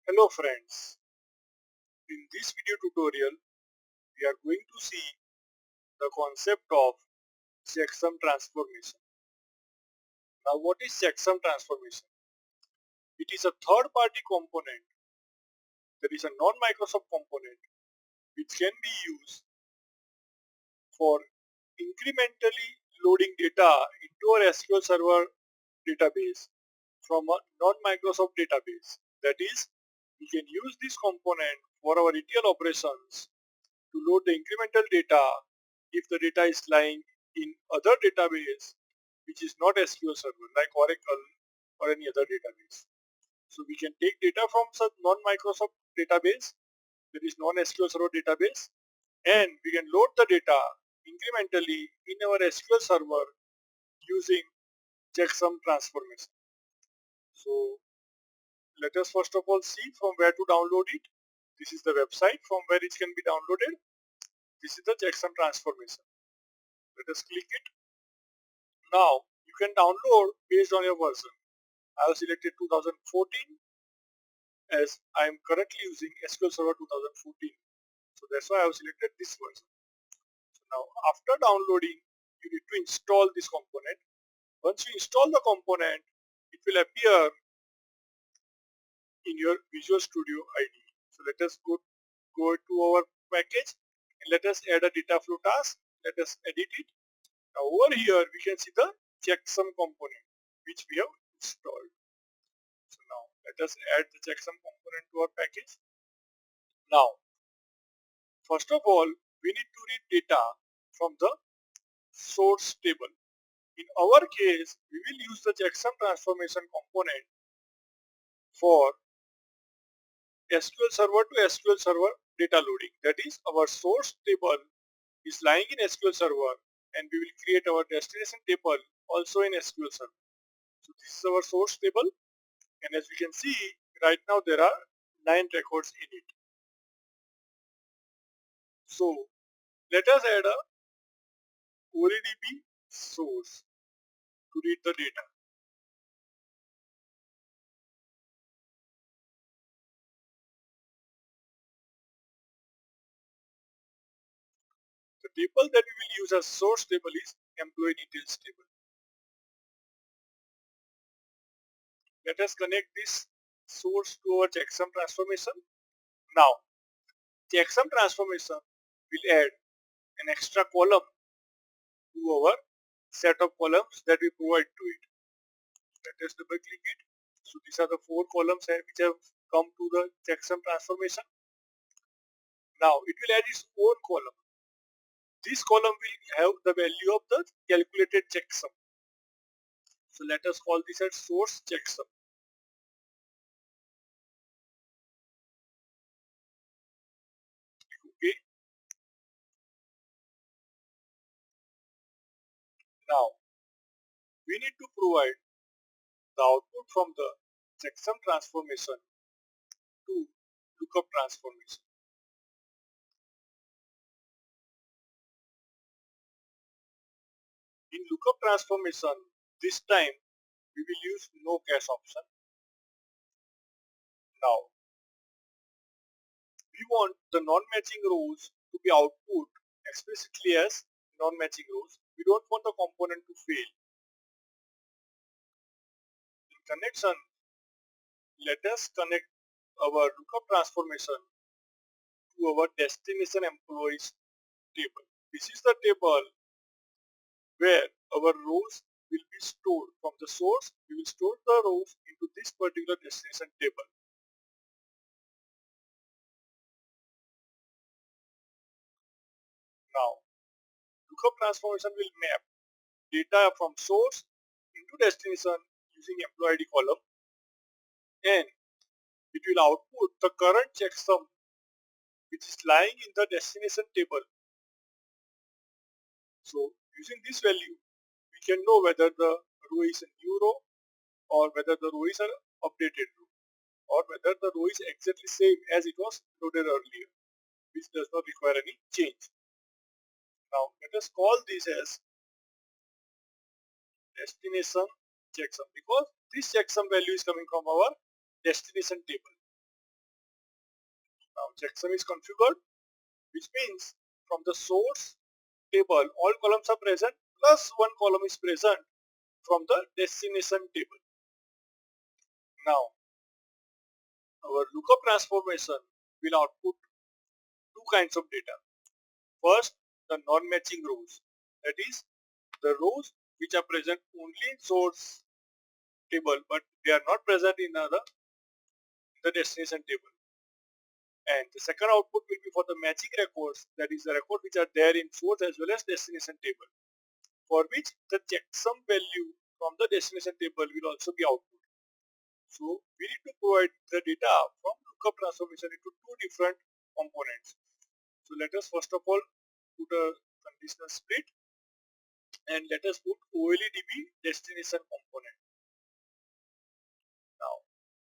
Hello friends, in this video tutorial we are going to see the concept of checksum transformation. Now what is checksum transformation? It is a third party component, that is a non-Microsoft component, which can be used for incrementally loading data into our SQL Server database from a non-Microsoft database. That is, we can use this component for our ETL operations to load the incremental data if the data is lying in other database which is not SQL Server like Oracle or any other database. So we can take data from such non-Microsoft database, that is non-SQL Server database, and we can load the data incrementally in our SQL Server using checksum transformation. So let us first of all see from where to download it. This is the website from where it can be downloaded. This is the checksum transformation. Let us click it. Now you can download based on your version. I have selected 2014 as I am currently using SQL Server 2014. So that's why I have selected this version. So now after downloading, you need to install this component. Once you install the component, it will appear in your Visual Studio ID. So let us go to our package and let us add a data flow task. Let us edit it. Now over here we can see the checksum component which we have installed. So now let us add the checksum component to our package. Now first of all we need to read data from the source table. In our case we will use the checksum transformation component for SQL Server to SQL Server data loading. That is, our source table is lying in SQL Server and we will create our destination table also in SQL Server. So this is our source table, and as we can see right now there are 9 records in it. So let us add a ODB source to read the data. The table that we will use as source table is employee details table. Let us connect this source to our checksum transformation. Now checksum transformation will add an extra column to our set of columns that we provide to it. Let us double click it. So these are the 4 columns which have come to the checksum transformation. Now it will add its own column. This column will have the value of the calculated checksum. So let us call this as source checksum. Okay. Now we need to provide the output from the checksum transformation to lookup transformation. In lookup transformation, this time we will use no cache option. Now we want the non-matching rows to be output explicitly as non-matching rows. We don't want the component to fail. In connection, let us connect our lookup transformation to our destination employees table. This is the table where our rows will be stored. From the source, we will store the rows into this particular destination table. Now, lookup transformation will map data from source into destination using employee ID column, and it will output the current checksum which is lying in the destination table. So using this value, we can know whether the row is a new row or whether the row is an updated row or whether the row is exactly same as it was loaded earlier, which does not require any change. Now let us call this as destination checksum because this checksum value is coming from our destination table. Now checksum is configured, which means from the source table all columns are present plus one column is present from the destination table. Now our lookup transformation will output two kinds of data. First, the non-matching rows, that is the rows which are present only in source table but they are not present in the destination table. And the second output will be for the matching records, that is the records which are there in source as well as destination table, for which the checksum value from the destination table will also be output. So we need to provide the data from lookup transformation into two different components. So let us first of all put a conditional split and let us put OLEDB destination component. Now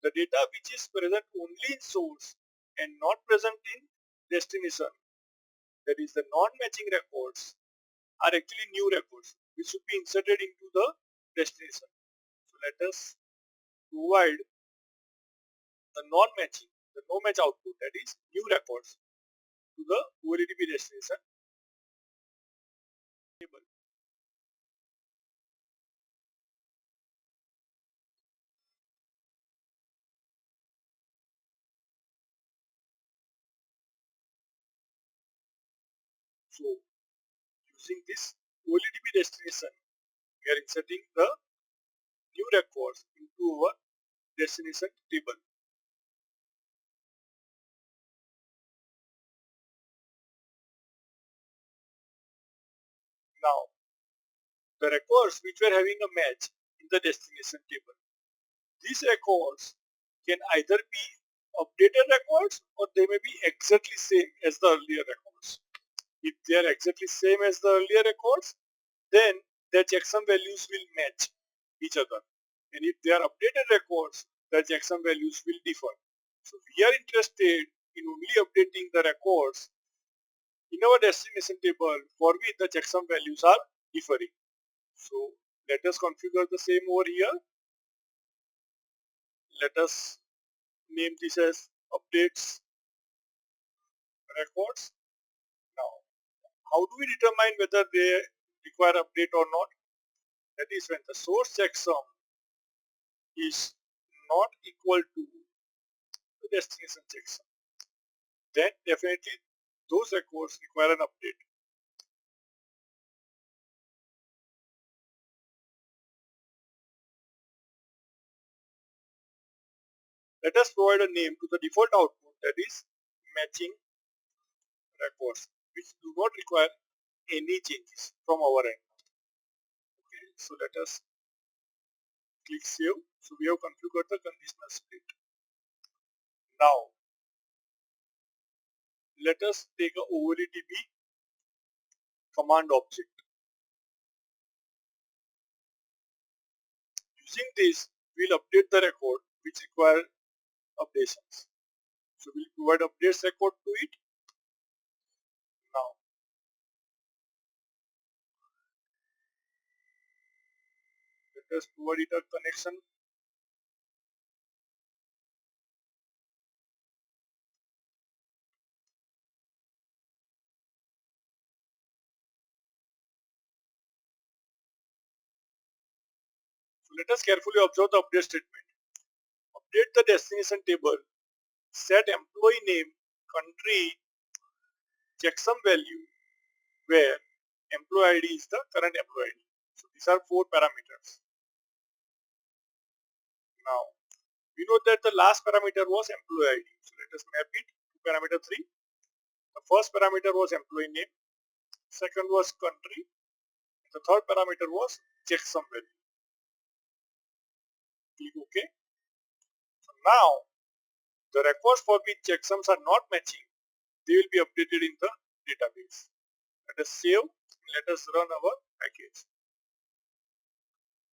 the data which is present only in source and not present in destination, that is the non-matching records, are actually new records which should be inserted into the destination. So let us provide the non-matching, the no match output, that is new records, to the OLEDB destination table. So using this OLEDB destination, we are inserting the new records into our destination table. Now the records which were having a match in the destination table, these records can either be updated records or they may be exactly same as the earlier records. If they are exactly same as the earlier records, then their checksum values will match each other. And if they are updated records, the checksum values will differ. So we are interested in only updating the records in our destination table for which the checksum values are differing. So let us configure the same over here. Let us name this as updates records. Now, how do we determine whether they require update or not? That is when the source checksum is not equal to the destination checksum. Then definitely those records require an update. Let us provide a name to the default output, that is matching records, which do not require any changes from our end. Okay, so let us click save. So we have configured the conditional split. Now let us take a OLEDB command object. Using this, we'll update the record which require updations. So we'll provide updates record to it. Now let us provide it a connection. So let us carefully observe the update statement. Update the destination table, set employee name, country, checksum value, where employee ID is the current employee ID. So these are four parameters. Now we know that the last parameter was employee ID. So let us map it to parameter 3. The first parameter was employee name, second was country, the third parameter was checksum value. Click OK. So now the records for which checksums are not matching, they will be updated in the database. Let us save. Let us run our package.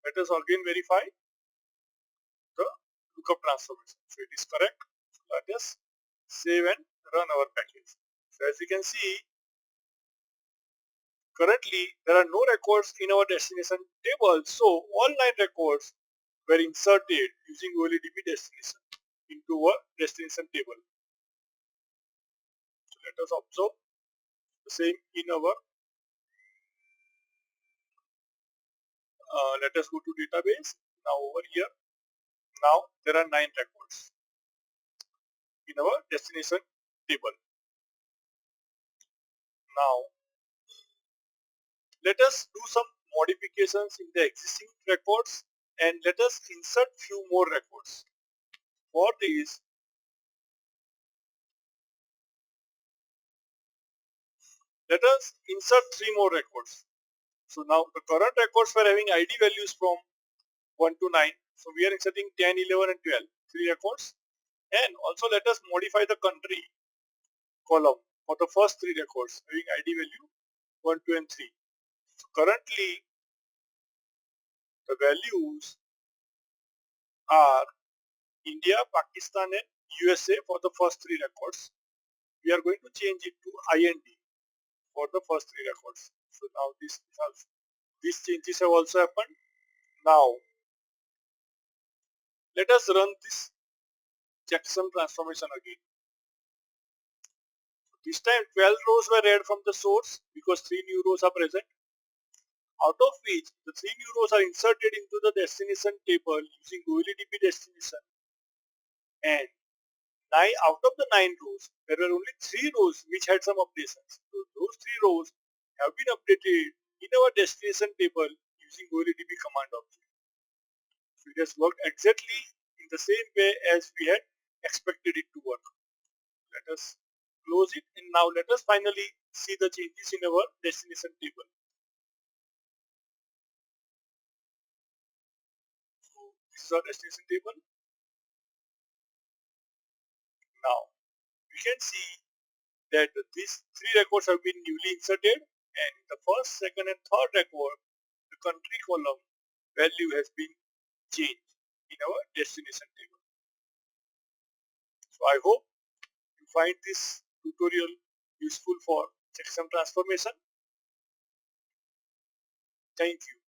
Let us again verify the lookup transformation. So it is correct. So let us save and run our package. So as you can see, currently there are no records in our destination table. So all 9 records were inserted using OLEDB destination into our destination table. let us observe the same in our, let us go to database. Now over here, now there are 9 records in our destination table. Now let us do some modifications in the existing records and let us insert few more records. For this, let us insert 3 more records. So now the current records were having ID values from 1 to 9. So we are inserting 10, 11 and 12, 3 records. And also let us modify the country column for the first 3 records having ID value 1, 2 and 3. So currently the values are India, Pakistan and USA for the first 3 records. We are going to change it to IND for the first 3 records. So now these changes have also happened. Now let us run this checksum transformation again. This time 12 rows were read from the source because 3 new rows are present, out of which the 3 new rows are inserted into the destination table using OLEDB destination, and 9 out of the 9 rows there were only 3 rows which had some updations. So those 3 rows have been updated in our destination table using OLEDB command object. So it has worked exactly in the same way as we had expected it to work. Let us close it and now let us finally see the changes in our destination table. So this is our destination table. Now we can see that these 3 records have been newly inserted, and in the first, second and third record the country column value has been changed in our destination table. So I hope you find this tutorial useful for checksum transformation. Thank you.